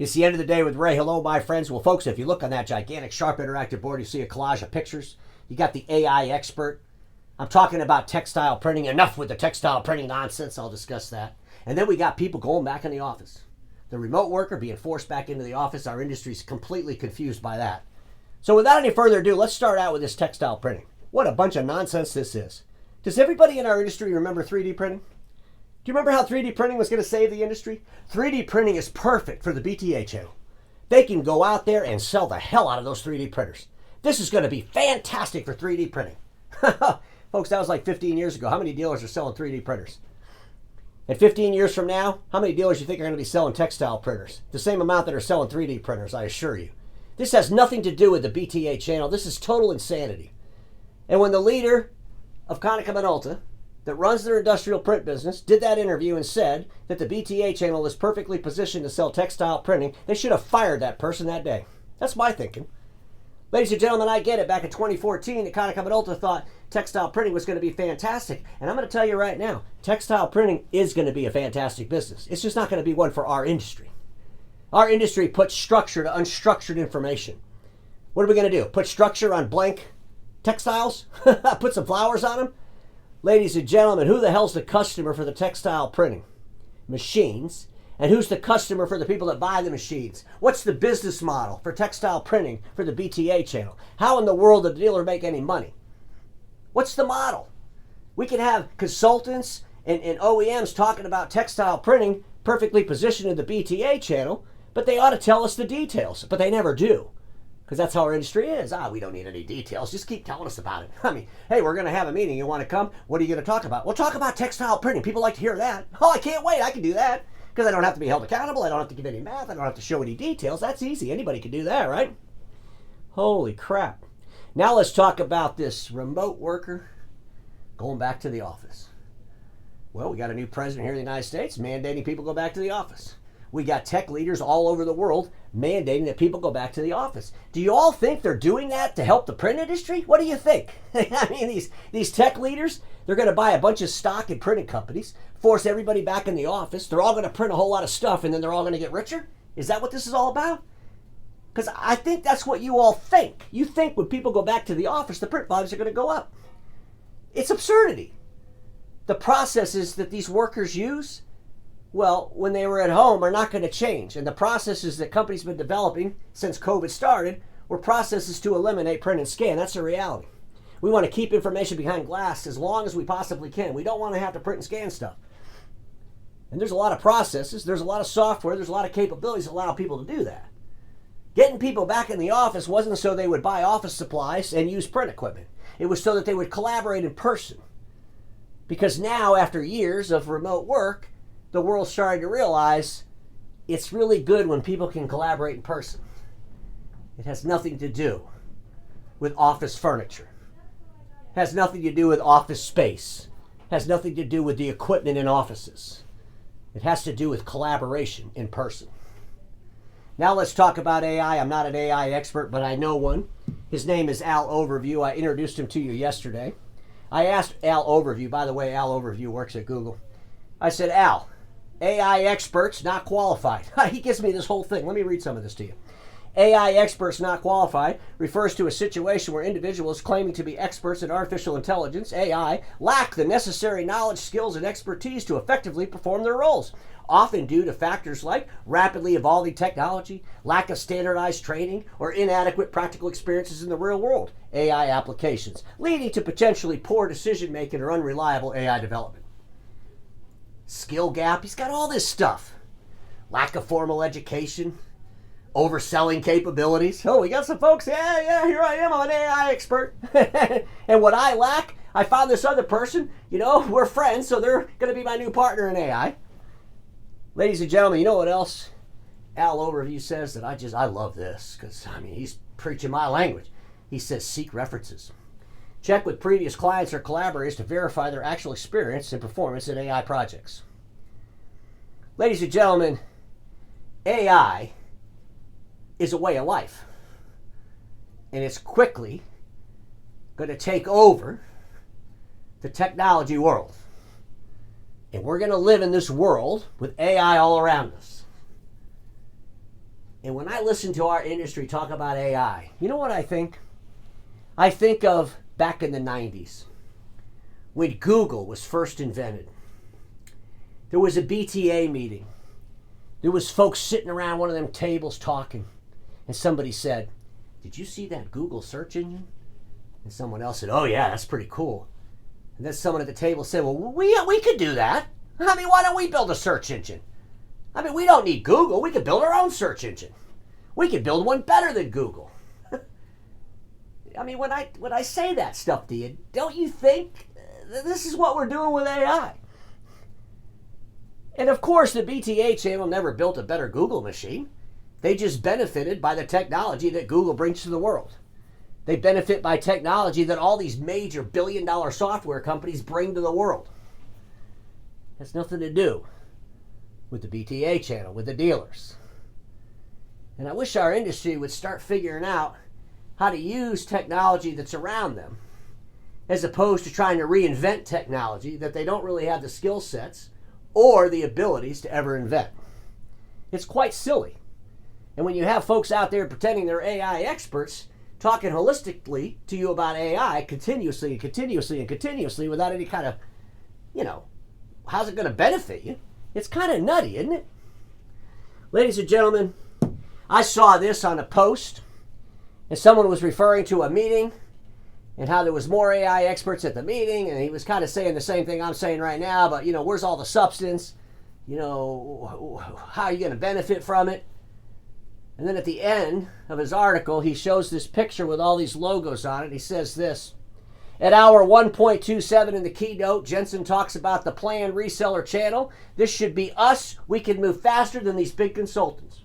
It's the end of the day with Ray. Hello, my friends. Well, folks, if you look on that gigantic, sharp, interactive board, you see a collage of pictures. You got the AI expert. I'm talking about textile printing. Enough with the textile printing nonsense. I'll discuss that. And then we got people going back in the office. The remote worker being forced back into the office. Our industry's completely confused by that. So without any further ado, let's start out with this textile printing. What a bunch of nonsense this is. Does everybody in our industry remember 3D printing? Do you remember how 3D printing was going to save the industry? 3D printing is perfect for the BTA channel. They can go out there and sell the hell out of those 3D printers. This is going to be fantastic for 3D printing. Folks, that was like 15 years ago. How many dealers are selling 3D printers? And 15 years from now, how many dealers do you think are going to be selling textile printers? The same amount that are selling 3D printers, I assure you. This has nothing to do with the BTA channel. This is total insanity. And when the leader of Konica Minolta, that runs their industrial print business, did that interview and said that the BTA channel is perfectly positioned to sell textile printing, they should have fired that person that day. That's my thinking. Ladies and gentlemen, I get it. Back in 2014, the Konica Minolta thought textile printing was going to be fantastic. And I'm going to tell you right now, textile printing is going to be a fantastic business. It's just not going to be one for our industry. Our industry puts structure to unstructured information. What are we going to do? Put structure on blank textiles? Put some flowers on them? Ladies and gentlemen, who the hell's the customer for the textile printing? Machines. And who's the customer for the people that buy the machines? What's the business model for textile printing for the BTA channel? How in the world did the dealer make any money? What's the model? We can have consultants and OEMs talking about textile printing perfectly positioned in the BTA channel, but they ought to tell us the details, but they never do. Because that's how our industry is. We don't need any details. Just keep telling us about it. I mean, hey, we're going to have a meeting. You want to come? What are you going to talk about? We'll talk about textile printing. People like to hear that. Oh, I can't wait. I can do that. Because I don't have to be held accountable. I don't have to give any math. I don't have to show any details. That's easy. Anybody can do that, right? Holy crap. Now let's talk about this remote worker going back to the office. Well, we got a new president here in the United States mandating people go back to the office. We got tech leaders all over the world mandating that people go back to the office. Do you all think they're doing that to help the print industry? What do you think? I mean, these tech leaders, they're going to buy a bunch of stock in printing companies, force everybody back in the office. They're all going to print a whole lot of stuff, and then they're all going to get richer? Is that what this is all about? Because I think that's what you all think. You think when people go back to the office, the print volumes are going to go up. It's absurdity. The processes that these workers use, well, when they were at home, are not going to change. And the processes that companies have been developing since COVID started were processes to eliminate print and scan. That's the reality. We want to keep information behind glass as long as we possibly can. We don't want to have to print and scan stuff. And there's a lot of processes, there's a lot of software, there's a lot of capabilities that allow people to do that. Getting people back in the office wasn't so they would buy office supplies and use print equipment. It was so that they would collaborate in person. Because now, after years of remote work, the world's starting to realize it's really good when people can collaborate in person. It has nothing to do with office furniture. It has nothing to do with office space. It has nothing to do with the equipment in offices. It has to do with collaboration in person. Now let's talk about AI. I'm not an AI expert, but I know one. His name is Al Overview. I introduced him to you yesterday. I asked Al Overview, by the way, Al Overview works at Google. I said, Al, AI experts not qualified. He gives me this whole thing. Let me read some of this to you. AI experts not qualified refers to a situation where individuals claiming to be experts in artificial intelligence, AI, lack the necessary knowledge, skills, and expertise to effectively perform their roles, often due to factors like rapidly evolving technology, lack of standardized training, or inadequate practical experiences in the real world AI applications, leading to potentially poor decision-making or unreliable AI development. Skill gap, he's got all this stuff. Lack of formal education, overselling capabilities. Oh, we got some folks, yeah, here I am, I'm an AI expert. And what I lack, I found this other person, we're friends, so they're going to be my new partner in AI. Ladies and gentlemen, you know what else Al Overview says that I love this, because, he's preaching my language. He says, seek references. Check with previous clients or collaborators to verify their actual experience and performance in AI projects. Ladies and gentlemen, AI is a way of life. And it's quickly going to take over the technology world. And we're going to live in this world with AI all around us. And when I listen to our industry talk about AI, you know what I think? I think of back in the 90s when Google was first invented. There was a BTA meeting. There was folks sitting around one of them tables talking. And somebody said, "Did you see that Google search engine?" And someone else said, "Oh yeah, that's pretty cool." And then someone at the table said, "Well, we could do that. I mean, why don't we build a search engine? I mean, we don't need Google. We could build our own search engine. We could build one better than Google." I mean, when I say that stuff to you, don't you think this is what we're doing with AI? And of course, the BTA channel never built a better Google machine. They just benefited by the technology that Google brings to the world. They benefit by technology that all these major billion-dollar software companies bring to the world. It has nothing to do with the BTA channel, with the dealers. And I wish our industry would start figuring out how to use technology that's around them, as opposed to trying to reinvent technology that they don't really have the skill sets or the abilities to ever invent. It's quite silly. And when you have folks out there pretending they're AI experts, talking holistically to you about AI continuously and continuously and continuously without any kind of, how's it going to benefit you? It's kind of nutty, isn't it? Ladies and gentlemen, I saw this on a post, and someone was referring to a meeting and how there was more AI experts at the meeting, and he was kind of saying the same thing I'm saying right now, but, where's all the substance? How are you going to benefit from it? And then at the end of his article, he shows this picture with all these logos on it. He says this: at hour 1.27 in the keynote, Jensen talks about the planned reseller channel. This should be us. We can move faster than these big consultants.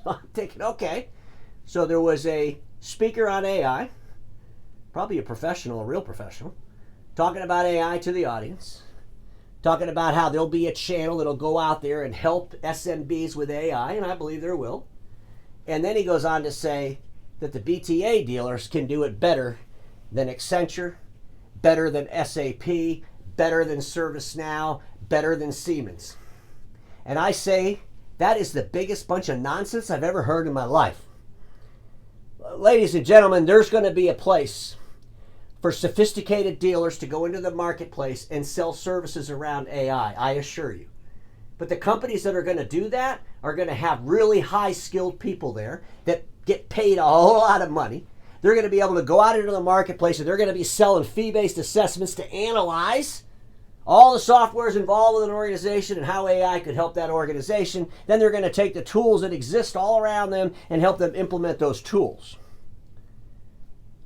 So I'm thinking, okay. So there was a speaker on AI, probably a professional, a real professional, talking about AI to the audience, talking about how there'll be a channel that'll go out there and help SMBs with AI, and I believe there will. And then he goes on to say that the BTA dealers can do it better than Accenture, better than SAP, better than ServiceNow, better than Siemens. And I say that is the biggest bunch of nonsense I've ever heard in my life. Ladies and gentlemen, there's going to be a place for sophisticated dealers to go into the marketplace and sell services around AI, I assure you. But the companies that are going to do that are going to have really high-skilled people there that get paid a whole lot of money. They're going to be able to go out into the marketplace and they're going to be selling fee-based assessments to analyze all the softwares involved with an organization and how AI could help that organization. Then they're going to take the tools that exist all around them and help them implement those tools.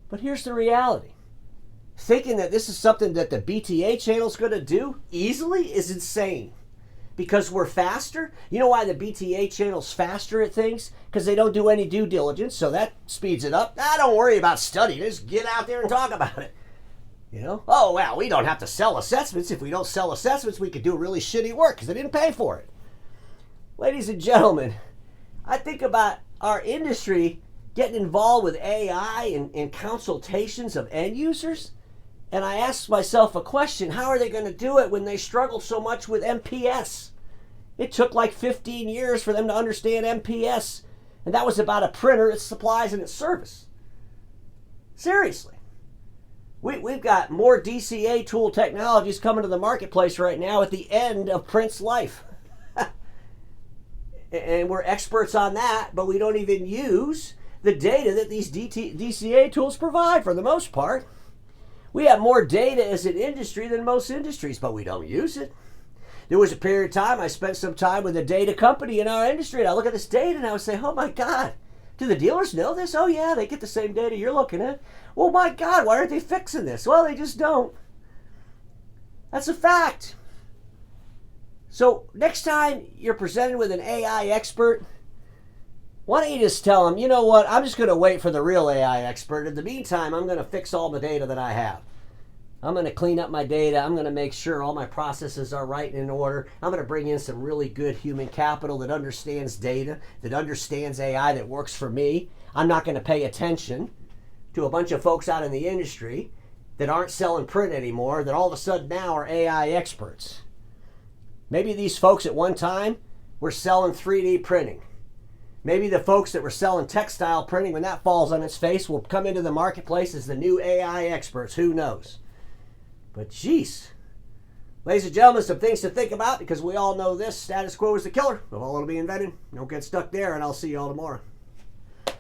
But here's the reality. Thinking that this is something that the BTA channel is going to do easily is insane. Because we're faster. You know why the BTA channel's faster at things? Because they don't do any due diligence, so that speeds it up. Don't worry about studying. Just get out there and talk about it. Oh, well, we don't have to sell assessments. If we don't sell assessments, we could do really shitty work because they didn't pay for it. Ladies and gentlemen, I think about our industry getting involved with AI and consultations of end users. And I asked myself a question: how are they going to do it when they struggle so much with MPS? It took like 15 years for them to understand MPS. And that was about a printer, its supplies, and its service. Seriously. We've got more DCA tool technologies coming to the marketplace right now at the end of print's life. And we're experts on that, but we don't even use the data that these DCA tools provide for the most part. We have more data as an industry than most industries, but we don't use it. There was a period of time I spent some time with a data company in our industry, and I look at this data and I would say, oh my God, do the dealers know this? Oh yeah, they get the same data you're looking at. Well, my God, why aren't they fixing this? Well, they just don't. That's a fact. So next time you're presented with an AI expert, why don't you just tell them, you know what, I'm just going to wait for the real AI expert. In the meantime, I'm going to fix all the data that I have. I'm going to clean up my data. I'm going to make sure all my processes are right and in order. I'm going to bring in some really good human capital that understands data, that understands AI, that works for me. I'm not going to pay attention to a bunch of folks out in the industry that aren't selling print anymore, that all of a sudden now are AI experts. Maybe these folks at one time were selling 3D printing. Maybe the folks that were selling textile printing, when that falls on its face, will come into the marketplace as the new AI experts. Who knows? But geez. Ladies and gentlemen, some things to think about, because we all know this: status quo is the killer of all that'll be invented. Don't get stuck there, and I'll see you all tomorrow.